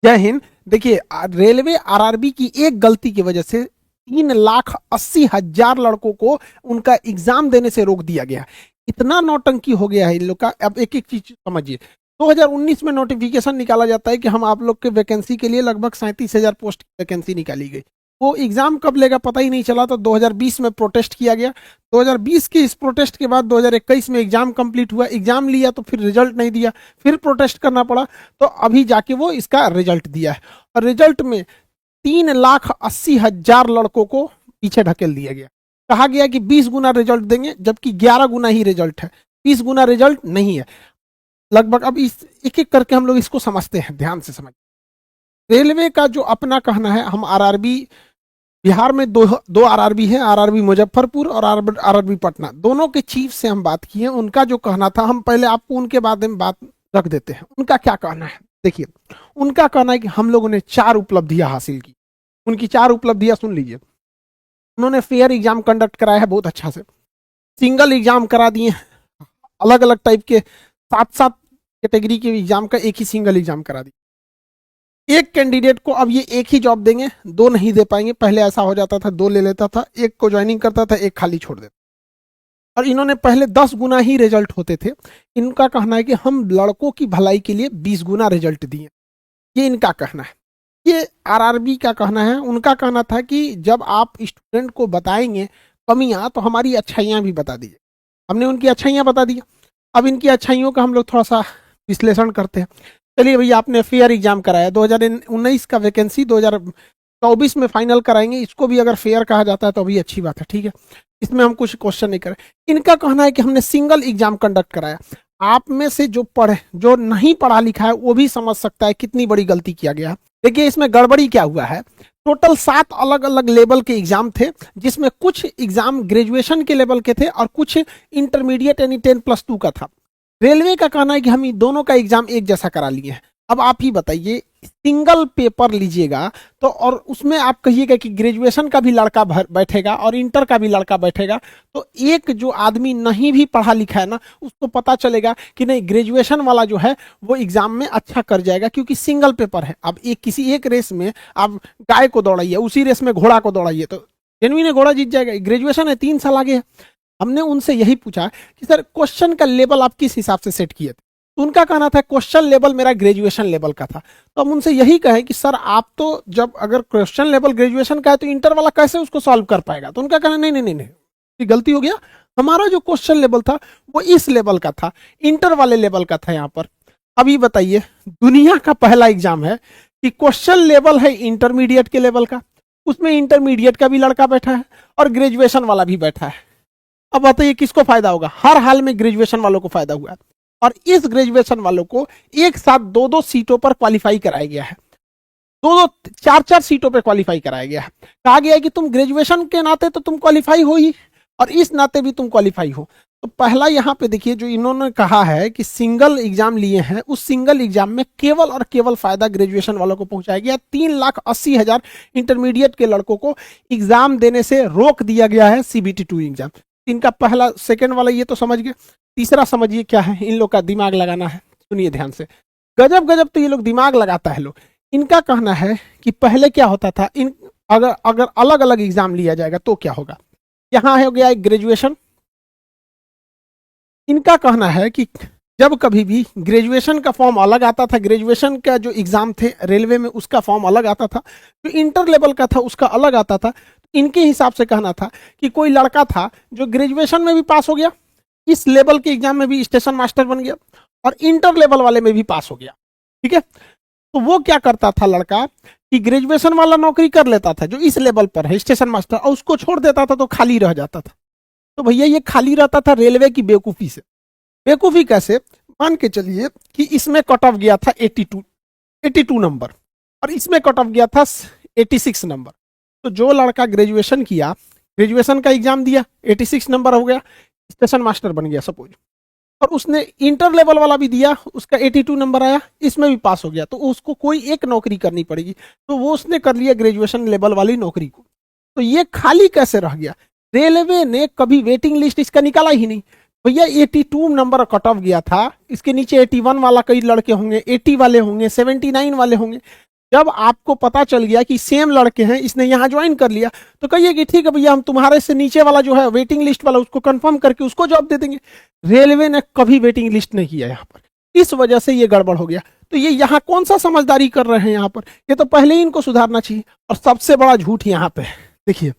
जय हिंद। देखिए, railway RRB की एक गलती की वजह से 3,80,000 लड़कों को उनका एग्जाम देने से रोक दिया गया। इतना नौटंकी हो गया है इन लोग का। अब एक एक चीज समझिए। 2019 में नोटिफिकेशन निकाला जाता है कि हम आप लोग के वैकेंसी के लिए लगभग 37,000 पोस्ट की वैकेंसी निकाली गई। वो एग्जाम कब लेगा पता ही नहीं चला, तो 2020 में प्रोटेस्ट किया गया। 2020 के इस प्रोटेस्ट के बाद 2021 में एग्जाम कंप्लीट हुआ, एग्जाम लिया तो फिर रिजल्ट नहीं दिया, फिर प्रोटेस्ट करना पड़ा, तो अभी जाके वो इसका रिजल्ट दिया है। और रिजल्ट में 3,80,000 लड़कों को पीछे ढकेल दिया गया। कहा गया कि 20 गुना रिजल्ट देंगे, जबकि 11 गुना ही रिजल्ट है, 20 गुना रिजल्ट नहीं है लगभग। अब इस एक एक करके हम लोग इसको समझते हैं, ध्यान से समझ। रेलवे का जो अपना कहना है, हम आरआरबी बिहार में दो आरआरबी है, आरआरबी मुजफ्फरपुर और आरआरबी पटना, दोनों के चीफ से हम बात किए। उनका जो कहना था, हम पहले आपको उनके बारे में बात रख देते हैं। उनका क्या कहना है देखिए। उनका कहना है कि हम लोगों ने 4 उपलब्धियां हासिल की। उनकी 4 उपलब्धियां सुन लीजिए। उन्होंने फेयर एग्जाम कंडक्ट कराया है बहुत अच्छा से, सिंगल एग्जाम करा दिए, अलग अलग टाइप के 7-7 कैटेगरी के एग्जाम का एक ही सिंगल एग्जाम करा दिया। एक कैंडिडेट को अब ये एक ही जॉब देंगे, 2 नहीं दे पाएंगे। पहले ऐसा हो जाता था, 2 ले लेता था, एक को ज्वाइनिंग करता था, एक खाली छोड़ देता। और इन्होंने पहले 10 गुना ही रिजल्ट होते थे। इनका कहना है कि हम लड़कों की भलाई के लिए 20 गुना रिजल्ट दिए। ये इनका कहना है। ये आरआरबी का कहना है। उनका कहना था कि जब आप स्टूडेंट को बताएंगे कमियां, तो हमारी अच्छाइयां भी बता दीजिए। हमने उनकी अच्छाइयां बता दी। अब इनकी अच्छाइयों का हम लोग थोड़ा सा विश्लेषण करते हैं। चलिए भैया, आपने फेयर एग्जाम कराया, 2019 का वैकेंसी 2024 में फाइनल कराएंगे। इसको भी अगर फेयर कहा जाता है तो अभी अच्छी बात है, ठीक है, इसमें हम कुछ क्वेश्चन नहीं करें। इनका कहना है कि हमने सिंगल एग्जाम कंडक्ट कराया। आप में से जो नहीं पढ़ा लिखा है वो भी समझ सकता है कितनी बड़ी गलती किया गया। देखिए, इसमें गड़बड़ी क्या हुआ है। टोटल 7 अलग अलग लेवल के एग्जाम थे, जिसमें कुछ एग्जाम ग्रेजुएशन के लेवल के थे और कुछ इंटरमीडिएट यानी 10+2 का था। रेलवे का कहना है कि हम दोनों का एग्जाम एक जैसा करा लिए हैं। अब आप ही बताइए, सिंगल पेपर लीजिएगा तो और उसमें आप कहिएगा कि ग्रेजुएशन का भी लड़का बैठेगा और इंटर का भी लड़का बैठेगा, तो एक जो आदमी नहीं भी पढ़ा लिखा है ना, उसको पता चलेगा कि नहीं, ग्रेजुएशन वाला जो है वो एग्जाम में अच्छा कर जाएगा, क्योंकि सिंगल पेपर है। अब किसी एक रेस में आप गाय को दौड़ाइए, उसी रेस में घोड़ा को दौड़ाइए, तो जेनुइन घोड़ा जीत जाएगा। ग्रेजुएशन है, 3 साल आगे है। हमने उनसे यही पूछा कि सर, क्वेश्चन का लेवल आप किस हिसाब से सेट किए थे। तो उनका कहना था क्वेश्चन लेवल मेरा ग्रेजुएशन लेवल का था। तो हम उनसे यही कहे कि सर, आप तो जब अगर क्वेश्चन लेवल ग्रेजुएशन का है तो इंटर वाला कैसे उसको सॉल्व कर पाएगा। तो उनका कहना नहीं नहीं नहीं नहीं, ये गलती हो गया। हमारा जो क्वेश्चन लेवल था वो इस लेवल का था, इंटर वाले लेवल का था यहाँ पर। अभी बताइए, दुनिया का पहला एग्जाम है कि क्वेश्चन लेवल है इंटरमीडिएट के लेवल का, उसमें इंटरमीडिएट का भी लड़का बैठा है और ग्रेजुएशन वाला भी बैठा है। अब बताइए किसको फायदा होगा। हर हाल में ग्रेजुएशन वालों को फायदा हुआ है। और इस ग्रेजुएशन वालों को एक साथ 2-2 सीटों पर क्वालिफाई कराया गया है। 2-2 4-4 सीटों पर क्वालिफाई कराया गया है। कहा गया है कि तुम ग्रेजुएशन के नाते तो तुम क्वालिफाई हो ही, और इस नाते भी तुम क्वालिफाई हो। तो पहला यहाँ पे देखिए, जो इन्होंने कहा है कि सिंगल एग्जाम लिए हैं, उस सिंगल एग्जाम में केवल और केवल फायदा ग्रेजुएशन वालों को पहुंचाया गया। 3,80,000 इंटरमीडिएट के लड़कों को एग्जाम देने से रोक दिया गया है CBT 2 एग्जाम। इनका पहला, सेकंड वाला ये तो समझ गए। तीसरा समझिए क्या है, इन लोग का दिमाग लगाना है। सुनिए ध्यान से, गजब गजब तो ये लोग दिमाग लगाता है लोग। इनका कहना है कि पहले क्या होता था, अगर अगर अलग अलग एग्जाम लिया जाएगा तो क्या होगा। यहां हो गया एक ग्रेजुएशन। इनका कहना है कि जब कभी भी ग्रेजुएशन का फॉर्म अलग आता था, ग्रेजुएशन का जो एग्जाम थे रेलवे में उसका फॉर्म अलग आता था, जो इंटर लेवल का था उसका अलग आता था। इनके हिसाब से कहना था कि कोई लड़का था जो ग्रेजुएशन में भी पास हो गया, इस लेवल के एग्जाम में भी स्टेशन मास्टर बन गया, और इंटर लेवल वाले में भी पास हो गया, ठीक है। तो वो क्या करता था लड़का कि ग्रेजुएशन वाला नौकरी कर लेता था जो इस लेवल पर है स्टेशन मास्टर, और उसको छोड़ देता था तो खाली रह जाता था। तो भैया, ये खाली रहता था रेलवे की बेवकूफ़ी से। बेवकूफ़ी कैसे, मान के चलिए कि इसमें कट ऑफ गया था 82 नंबर, और इसमें कट ऑफ गया था 86 नंबर। तो जो लड़का ग्रेजुएशन किया, ग्रेजुएशन का एग्जाम दिया, 86 नंबर हो गया, स्टेशन मास्टर बन गया सपोज, और उसने इंटर लेवल वाला भी दिया, उसका 82 नंबर आया, इसमें भी पास हो गया, तो उसको कोई एक नौकरी करनी पड़ेगी। तो वो उसने कर लिया ग्रेजुएशन लेवल वाली नौकरी को। तो ये खाली कैसे रह गया। रेलवे ने कभी वेटिंग लिस्ट इसका निकाला ही नहीं। भैया, 82 नंबर कट ऑफ गया था, इसके नीचे 81 वाला कई लड़के होंगे, 80 वाले होंगे, 79 वाले होंगे। जब आपको पता चल गया कि सेम लड़के हैं, इसने यहाँ ज्वाइन कर लिया, तो कहिए कि ठीक है भैया, हम तुम्हारे से नीचे वाला जो है वेटिंग लिस्ट वाला, उसको कंफर्म करके उसको जॉब दे देंगे। रेलवे ने कभी वेटिंग लिस्ट नहीं किया यहाँ पर, इस वजह से ये गड़बड़ हो गया। तो ये यहाँ कौन सा समझदारी कर रहे हैं यहाँ पर, ये तो पहले ही इनको सुधारना चाहिए। और सबसे बड़ा झूठ यहाँ पे देखिए,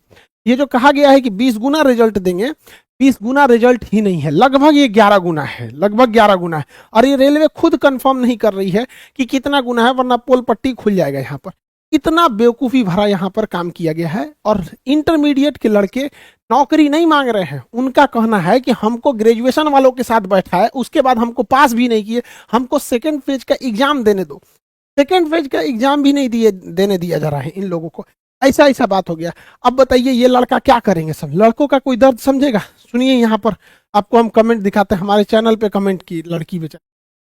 ये जो कहा गया है कि 20 गुना रिजल्ट देंगे, 20 गुना रिजल्ट ही नहीं है, लगभग ये 11 गुना है, लगभग 11 गुना है। और ये रेलवे खुद कंफर्म नहीं कर रही है कि कितना गुना है, वरना पोल पट्टी खुल जाएगा यहाँ पर। इतना बेवकूफ़ी भरा यहाँ पर काम किया गया है। और इंटरमीडिएट के लड़के नौकरी नहीं मांग रहे हैं, उनका कहना है कि हमको ग्रेजुएशन वालों के साथ बैठा है, उसके बाद हमको पास भी नहीं किए, हमको सेकेंड फेज का एग्जाम देने दो। सेकेंड फेज का एग्जाम भी नहीं देने दिया जा रहा है इन लोगों को। ऐसा ऐसा बात हो गया। अब बताइए ये लड़का क्या करेंगे, सब लड़कों का कोई दर्द समझेगा? सुनिए यहाँ पर आपको हम कमेंट दिखाते हैं, हमारे चैनल पे कमेंट की लड़की बेचारी,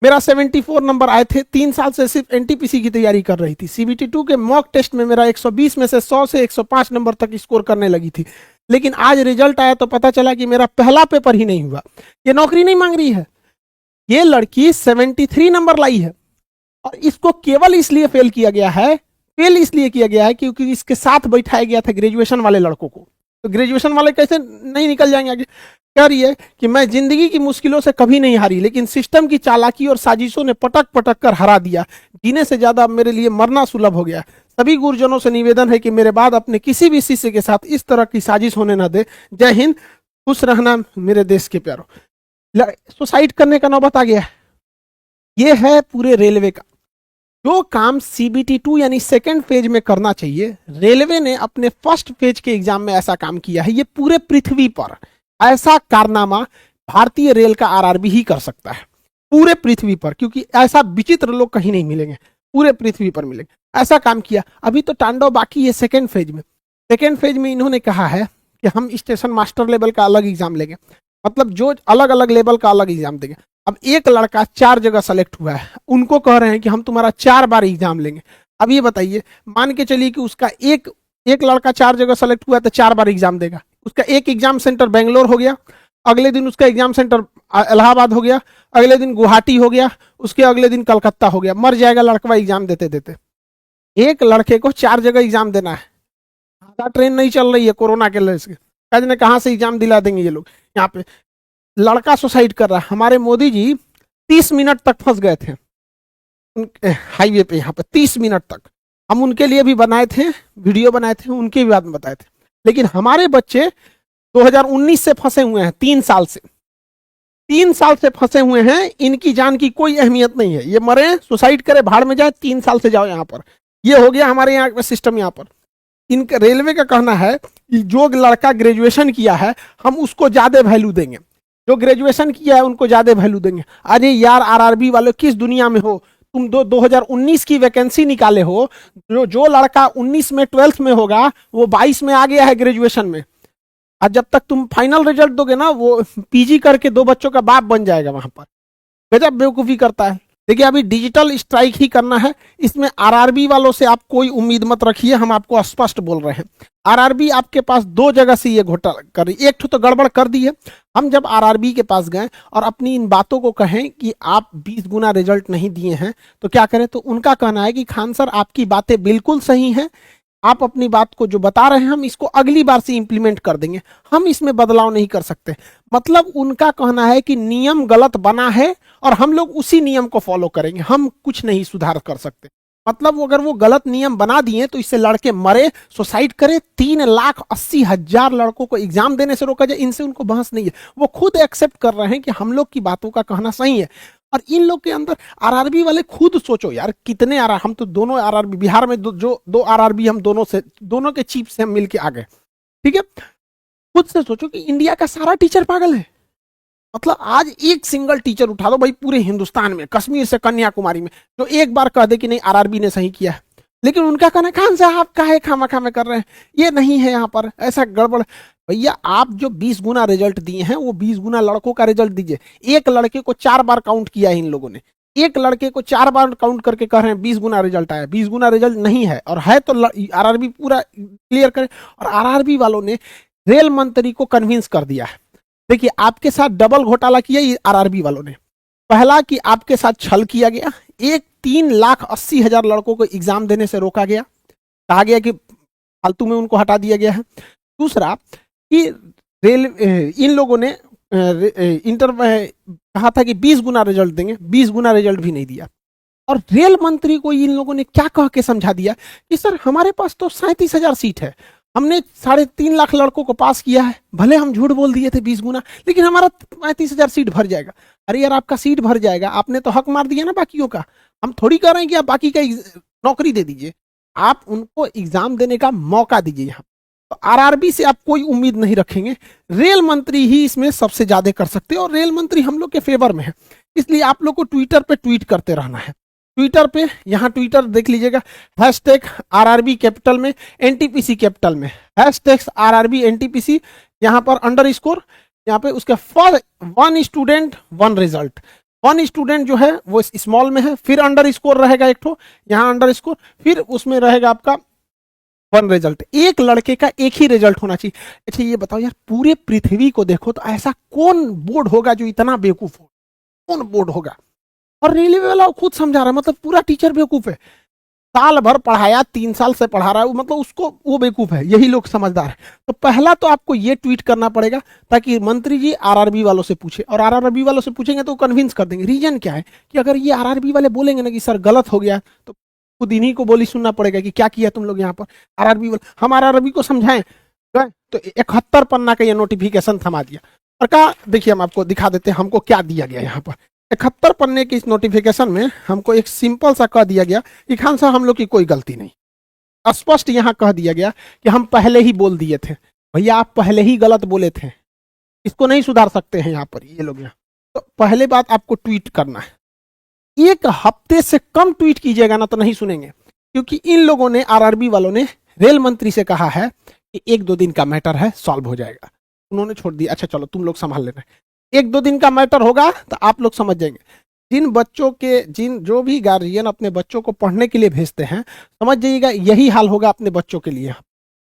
मेरा 74 नंबर आए थे, 3 साल से सिर्फ एनटीपीसी की तैयारी कर रही थी, सीबीटी 2 के मॉक टेस्ट में मेरा 120 में से 100 से 105 नंबर तक स्कोर करने लगी थी, लेकिन आज रिजल्ट आया तो पता चला कि मेरा पहला पेपर ही नहीं हुआ। ये नौकरी नहीं मांग रही है, ये लड़की 73 नंबर लाई है और इसको केवल इसलिए फेल किया गया है, फेल इसलिए किया गया है क्योंकि इसके साथ बैठाया गया था ग्रेजुएशन वाले लड़कों को। तो ग्रेजुएशन वाले कैसे नहीं निकल जाएंगे आगे? कह रही है कि मैं जिंदगी की मुश्किलों से कभी नहीं हारी, लेकिन सिस्टम की चालाकी और साजिशों ने पटक पटक कर हरा दिया। जीने से ज्यादा मेरे लिए मरना सुलभ हो गया। सभी गुरुजनों से निवेदन है कि मेरे बाद अपने किसी भी शिष्य के साथ इस तरह की साजिश होने न दे। जय हिंद, खुश रहना मेरे देश के प्यारों। सुसाइड करने का नौबत आ गया है। ये है पूरे रेलवे का जो काम सीबीटी 2 यानी सेकेंड फेज में करना चाहिए, रेलवे ने अपने फर्स्ट फेज के एग्जाम में ऐसा काम किया है। ये पूरे पृथ्वी पर ऐसा कारनामा भारतीय रेल का आरआरबी ही कर सकता है, पूरे पृथ्वी पर, क्योंकि ऐसा विचित्र लोग कहीं नहीं मिलेंगे, पूरे पृथ्वी पर मिलेंगे। ऐसा काम किया। अभी तो तांडव बाकी है सेकेंड फेज में। सेकेंड फेज में इन्होंने कहा है कि हम स्टेशन मास्टर लेवल का अलग एग्जाम लेंगे, मतलब जो अलग अलग लेवल का अलग एग्जाम देंगे। अब एक लड़का 4 जगह सेलेक्ट हुआ है, उनको कह रहे हैं कि हम तुम्हारा 4 बार एग्जाम लेंगे। अब ये बताइए, मान के चलिए कि उसका एक लड़का 4 जगह सेलेक्ट हुआ तो 4 बार एग्जाम देगा। उसका एक एग्जाम सेंटर बेंगलोर हो गया, अगले दिन उसका एग्जाम सेंटर इलाहाबाद हो गया, अगले दिन गुवाहाटी हो गया, उसके अगले दिन कलकत्ता हो गया। मर जाएगा लड़का एग्जाम देते देते। एक लड़के को 4 जगह एग्जाम देना है। आधा ट्रेन नहीं चल रही है कोरोना के वजह से, कहाँ से एग्जाम दिला देंगे ये लोग। यहाँ पे लड़का सुसाइड कर रहा है। हमारे मोदी जी 30 मिनट तक फंस गए थे हाईवे पे, यहाँ पे 30 मिनट तक हम उनके लिए भी बनाए थे, वीडियो बनाए थे, उनके भी बात में बताए थे। लेकिन हमारे बच्चे 2019 से फंसे हुए हैं, 3 साल से, 3 साल से फंसे हुए हैं। इनकी जान की कोई अहमियत नहीं है। ये मरे, सुसाइड करे, भाड़ में जाए, 3 साल से जाओ यहाँ पर। ये हो गया हमारे यहाँ सिस्टम। यहाँ पर इनका रेलवे का कहना है कि जो लड़का ग्रेजुएशन किया है हम उसको ज्यादा वैल्यू देंगे, जो ग्रेजुएशन किया है उनको ज्यादा वैल्यू देंगे। अरे यार आरआरबी वाले किस दुनिया में हो तुम? 2019 की वैकेंसी निकाले हो, जो लड़का 19 में 12th में होगा वो 22 में आ गया है ग्रेजुएशन में। और जब तक तुम फाइनल रिजल्ट दोगे ना, वो पीजी करके 2 बच्चों का बाप बन जाएगा वहां पर। गजब बेवकूफी करता है। देखिए अभी डिजिटल स्ट्राइक ही करना है, इसमें आरआरबी वालों से आप कोई उम्मीद मत रखिए, हम आपको स्पष्ट बोल रहे हैं। आरआरबी आपके पास 2 जगह से ये घोटाला कर रही, एक तो गड़बड़ कर दी है। हम जब आरआरबी के पास गए और अपनी इन बातों को कहें कि आप 20 गुना रिजल्ट नहीं दिए हैं तो क्या करें, तो उनका कहना है कि खान सर आपकी बातें बिल्कुल सही हैं, आप अपनी बात को जो बता रहे हैं हम इसको अगली बार से इंप्लीमेंट कर देंगे, हम इसमें बदलाव नहीं कर सकते। मतलब उनका कहना है कि नियम गलत बना है और हम लोग उसी नियम को फॉलो करेंगे, हम कुछ नहीं सुधार कर सकते। मतलब अगर वो गलत नियम बना दिए तो इससे लड़के मरे, सुसाइड करे, 3,80,000 लड़कों को एग्जाम देने से रोका जाए, इनसे उनको बहस नहीं है। वो खुद एक्सेप्ट कर रहे हैं कि हम लोग की बातों का कहना सही है। और इन लोग के अंदर आरआरबी वाले खुद सोचो यार, कितने हम तो दोनों आरआरबी बिहार में दो आरआरबी हम दोनों के चीफ से हम मिलके आ गए, ठीक है। खुद से सोचो कि इंडिया का सारा टीचर पागल है। मतलब आज एक सिंगल टीचर उठा दो भाई पूरे हिंदुस्तान में, कश्मीर से कन्याकुमारी में, जो एक बार कह दे कि नहीं आरआरबी ने सही किया है। लेकिन उनका कहना खान साहब आप काहे खामा में कर रहे हैं, ये नहीं है यहाँ पर, ऐसा गड़बड़। भैया आप जो 20 गुना रिजल्ट दिए हैं वो 20 गुना लड़कों का रिजल्ट दीजिए। एक लड़के को 4 बार काउंट किया है इन लोगों ने, एक लड़के को 4 बार काउंट करके कह रहे हैं 20 गुना रिजल्ट आया। 20 गुना रिजल्ट नहीं है, और है तो आरआरबी पूरा क्लियर करे। और आरआरबी वालों ने रेल मंत्री को कन्विंस कर दिया है। देखिए आपके साथ डबल घोटाला किया आरआरबी वालों ने। पहला कि आपके साथ छल किया गया, 3,80,000 लड़कों को एग्जाम देने से रोका गया, कहा गया कि फालतू में उनको हटा दिया गया है। दूसरा कि इन लोगों ने इंटर कहा था कि 20 गुना रिजल्ट देंगे, 20 गुना रिजल्ट भी नहीं दिया। और रेल मंत्री को इन लोगों ने क्या कह के समझा दिया कि सर हमारे पास तो 37,000 सीट है, हमने 3.5 लाख लड़कों को पास किया है, भले हम झूठ बोल दिए थे 20 गुना, लेकिन हमारा 35,000 सीट भर जाएगा। अरे यार आपका सीट भर जाएगा, आपने तो हक मार दिया ना बाकियों का। हम थोड़ी कह रहे हैं कि आप बाकी का नौकरी दे दीजिए, आप उनको एग्जाम देने का मौका दीजिए। यहाँ तो आरआरबी से आप कोई उम्मीद नहीं रखेंगे, रेल मंत्री ही इसमें सबसे ज्यादा कर सकते हैं, और रेल मंत्री हम लोग के फेवर में है। इसलिए आप लोग को ट्विटर पे ट्वीट करते रहना है। ट्विटर पे, यहाँ ट्विटर देख लीजिएगा, हैशटैग आरआरबी कैपिटल में, एनटीपीसी कैपिटल में, हैशटैग आरआरबी एनटीपीसी, यहाँ पर अंडरस्कोर, यहाँ पे उसके फॉर 1 स्टूडेंट 1 रिजल्ट, 1 स्टूडेंट जो है वो स्मॉल में है, फिर अंडरस्कोर रहेगा एक ठो, यहाँ अंडरस्कोर, फिर उसमें रहेगा आपका 1 रिजल्ट। एक लड़के का एक ही रिजल्ट होना चाहिए। अच्छा ये बताओ यार, पूरे पृथ्वी को देखो तो ऐसा कौन बोर्ड होगा जो इतना बेवकूफ हो, कौन बोर्ड होगा? और रेलवे वाला खुद समझा रहा है, मतलब पूरा टीचर बेवकूफ है। साल भर पढ़ाया, 3 साल से पढ़ा रहा है, मतलब उसको वो बेवकूफ है, यही लोग समझदार है। तो पहला तो आपको ये ट्वीट करना पड़ेगा ताकि मंत्री जी आरआरबी वालों से पूछे, और आरआरबी वालों से पूछेंगे तो कन्विंस कर देंगे। रीजन क्या है कि अगर ये आरआरबी वाले बोलेंगे ना कि सर गलत हो गया, तो खुद इन्हीं को बोली सुनना पड़ेगा कि क्या किया तुम लोग यहाँ पर। आरआरबी वाले, हम आरआरबी को समझाएं तो 71 पन्ना का ये नोटिफिकेशन थमा दिया और कहा देखिए हम आपको दिखा देते हैं हमको क्या दिया गया। यहाँ पर 71 पन्ने की इस नोटिफिकेशन में हमको एक सिंपल सा कह दिया गया कि खान साहब हम लोग की कोई गलती नहीं। स्पष्ट यहाँ कह दिया गया कि हम पहले ही बोल दिए थे। भैया आप पहले ही गलत बोले थे, इसको नहीं सुधार सकते हैं यहाँ पर ये लोग। यहाँ तो पहले बात आपको ट्वीट करना है, 1 हफ्ते से कम ट्वीट कीजिएगा ना तो नहीं सुनेंगे, क्योंकि इन लोगों ने, आरआरबी वालों ने रेल मंत्री से कहा है कि 1-2 दिन का मैटर है, सॉल्व हो जाएगा। उन्होंने छोड़ दिया, अच्छा चलो तुम लोग संभाल लेना। 1-2 दिन का मैटर होगा तो आप लोग समझ जाएंगे। जिन बच्चों के, जो भी गार्जियन अपने बच्चों को पढ़ने के लिए भेजते हैं, समझ जाइएगा यही हाल होगा अपने बच्चों के लिए।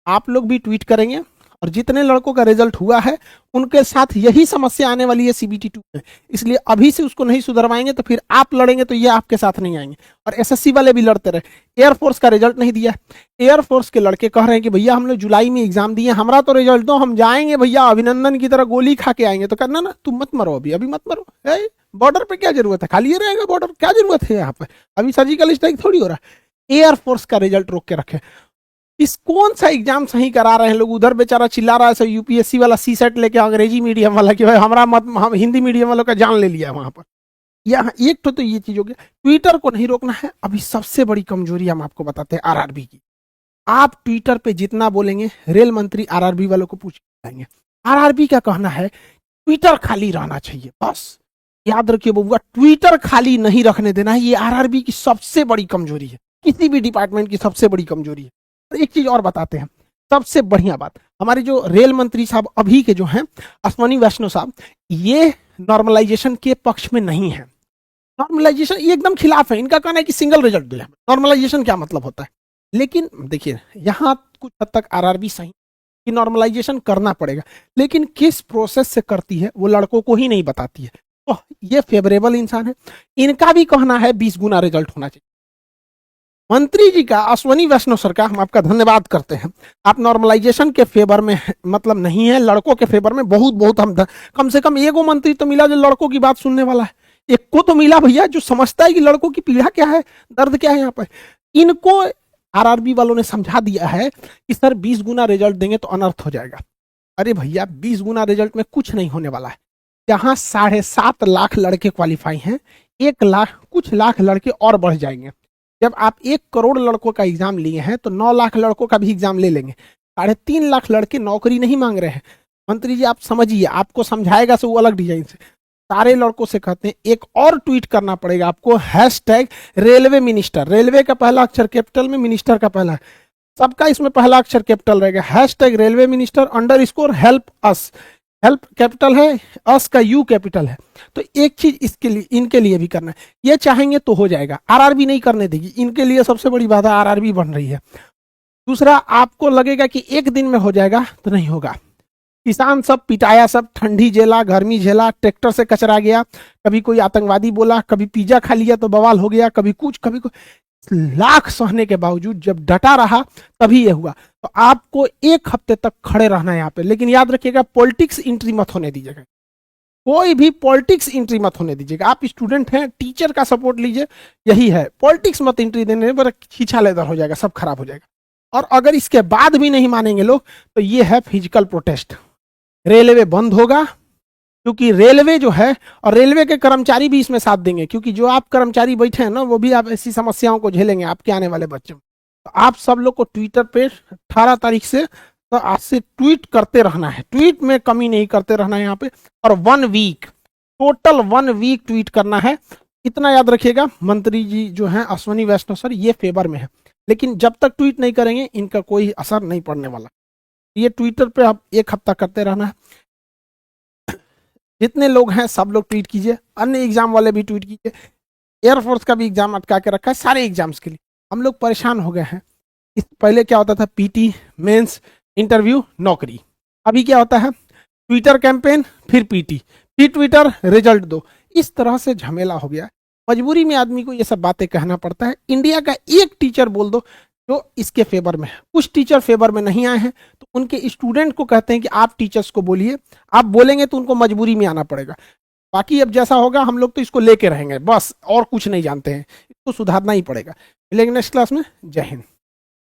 आप लोग भी ट्वीट करेंगे और जितने लड़कों का रिजल्ट हुआ है उनके साथ यही समस्या आने वाली है सीबीटी 2 में। इसलिए अभी से उसको नहीं सुधरवाएंगे तो फिर आप लड़ेंगे तो ये आपके साथ नहीं आएंगे। और एसएससी वाले भी लड़ते रहे। एयरफोर्स का रिजल्ट नहीं दिया, एयरफोर्स के लड़के कह रहे हैं कि भैया हम लोग जुलाई में एग्जाम दिए, हमारा तो रिजल्ट दो, हम जाएंगे भैया अभिनंदन की तरह गोली खा के आएंगे। तो करना ना, तुम मत मरो, अभी मत मरो, बॉर्डर पे क्या जरूरत है, खाली रहेगा बॉर्डर, क्या जरूरत है यहाँ पे, अभी सर्जिकल स्ट्राइक थोड़ी हो रहा है। एयरफोर्स का रिजल्ट रोक के रखे। इस कौन सा एग्जाम सही करा रहे हैं लोग, उधर बेचारा चिल्ला रहा है यूपीएससी वाला सी सेट लेके अंग्रेजी मीडियम वाला कि भाई हमारा मत, हम हिंदी मीडियम वालों का जान ले लिया वहां पर। यहाँ एक तो ये चीज हो गया, ट्विटर को नहीं रोकना है। अभी सबसे बड़ी कमजोरी हम आपको बताते हैं आरआरबी की। आप ट्विटर पे जितना बोलेंगे रेल मंत्री आरआरबी वालों को पूछ पाएंगे। आरआरबी का कहना है ट्विटर खाली रहना चाहिए, बस याद रखिए बबुआ, ट्विटर खाली नहीं रखने देना है। ये आरआरबी की सबसे बड़ी कमजोरी है, किसी भी डिपार्टमेंट की सबसे बड़ी कमजोरी है। एक चीज और बताते हैं, सबसे बढ़िया बात, हमारे जो रेल मंत्री साहब अभी के जो हैं अश्वनी वैष्णव साहब, ये नॉर्मलाइजेशन के पक्ष में नहीं है। नॉर्मलाइजेशन ये एकदम खिलाफ है। इनका कहना है कि सिंगल रिजल्ट दो। नॉर्मलाइजेशन क्या मतलब होता है? लेकिन देखिए यहाँ कुछ हद तक आरआरबी सही कि नॉर्मलाइजेशन करना पड़ेगा, लेकिन किस प्रोसेस से करती है वो लड़कों को ही नहीं बताती है। तो ये फेवरेबल इंसान है। इनका भी कहना है 20 गुना रिजल्ट होना चाहिए। मंत्री जी का, अश्वनी वैष्णव सर का हम आपका धन्यवाद करते हैं। आप नॉर्मलाइजेशन के फेवर में मतलब नहीं है, लड़कों के फेवर में बहुत हम कम से कम एगो मंत्री तो मिला जो लड़कों की बात सुनने वाला है। एक को तो मिला भैया जो समझता है कि लड़कों की पीड़ा क्या है, दर्द क्या है यहाँ पर। इनको आरआरबी वालों ने समझा दिया है कि सर 20 गुना रिजल्ट देंगे तो अनर्थ हो जाएगा। अरे भैया 20 गुना रिजल्ट में कुछ नहीं होने वाला है। जहां 7.5 लाख लड़के क्वालिफाई हैं, 1 लाख कुछ लाख लड़के और बढ़ जाएंगे। जब आप 1 करोड़ लड़कों का एग्जाम लिए हैं तो 9 लाख लड़कों का भी एग्जाम ले लेंगे। 3.5 लाख लड़के नौकरी नहीं मांग रहे हैं। मंत्री जी आप समझिए, आपको समझाएगा से वो अलग डिजाइन से। सारे लड़कों से कहते हैं एक और ट्वीट करना पड़ेगा आपको, हैशटैग रेलवे मिनिस्टर। रेलवे का पहला अक्षर कैपिटल में, मिनिस्टर का पहला, सबका इसमें पहला अक्षर कैपिटल रहेगा। Hashtag railway minister underscore help us. Help capital है, अस का यू कैपिटल है। तो एक चीज इसके लिए, इनके लिए भी करना है। ये चाहेंगे तो हो जाएगा, आरआरबी नहीं करने देगी। इनके लिए सबसे बड़ी बात आरआरबी बन रही है। दूसरा, आपको लगेगा कि एक दिन में हो जाएगा तो नहीं होगा। किसान सब पिटाया, सब ठंडी झेला, गर्मी झेला, ट्रैक्टर से कचरा गया, कभी कोई आतंकवादी बोला, कभी पिज्जा खा लिया तो बवाल हो गया, कभी कुछ कभी कुछ। लाख सहने के बावजूद जब डटा रहा तभी ये हुआ। तो आपको एक हफ्ते तक खड़े रहना है यहाँ पे, लेकिन याद रखिएगा पॉलिटिक्स एंट्री मत होने दीजिएगा, कोई भी पॉलिटिक्स एंट्री मत होने दीजिएगा। आप स्टूडेंट हैं, टीचर का सपोर्ट लीजिए, यही है। पॉलिटिक्स मत एंट्री देने पर खींचा लेदर हो जाएगा, सब खराब हो जाएगा। और अगर इसके बाद भी नहीं मानेंगे लोग तो ये है फिजिकल प्रोटेस्ट। रेलवे बंद होगा, क्योंकि रेलवे जो है, और रेलवे के कर्मचारी भी इसमें साथ देंगे, क्योंकि जो आप कर्मचारी बैठे हैं ना वो भी आप ऐसी समस्याओं को झेलेंगे आपके आने वाले बच्चों। तो आप सब लोग को ट्विटर पे 18 तारीख से, तो आज से ट्वीट करते रहना है, ट्वीट में कमी नहीं करते रहना है यहाँ पे। और 1 वीक, टोटल 1 वीक ट्वीट करना है। इतना याद रखिएगा, मंत्री जी जो हैं अश्वनी वैष्णव सर, ये फेवर में है, लेकिन जब तक ट्वीट नहीं करेंगे इनका कोई असर नहीं पड़ने वाला। ये ट्विटर पे आप 1 हफ्ता करते रहना है। जितने लोग हैं सब लोग ट्वीट कीजिए, अन्य एग्जाम वाले भी ट्वीट कीजिए। एयरफोर्स का भी एग्जाम अटका के रखा है, सारे एग्जाम्स के लिए हम लोग परेशान हो गए हैं। इस पहले क्या होता था, पीटी, मेंस, इंटरव्यू, नौकरी। अभी क्या होता है, ट्विटर कैंपेन, फिर पीटी, फिर ट्विटर, रिजल्ट दो। इस तरह से झमेला हो गया। मजबूरी में आदमी को ये सब बातें कहना पड़ता है। इंडिया का एक टीचर बोल दो जो इसके फेवर में है। कुछ टीचर फेवर में नहीं आए हैं तो उनके स्टूडेंट को कहते हैं कि आप टीचर्स को बोलिए, आप बोलेंगे तो उनको मजबूरी में आना पड़ेगा। बाकी अब जैसा होगा हम लोग तो इसको लेके रहेंगे बस, और कुछ नहीं जानते हैं, इसको सुधारना ही पड़ेगा। मिलेंगे नेक्स्ट क्लास में। जय हिंद।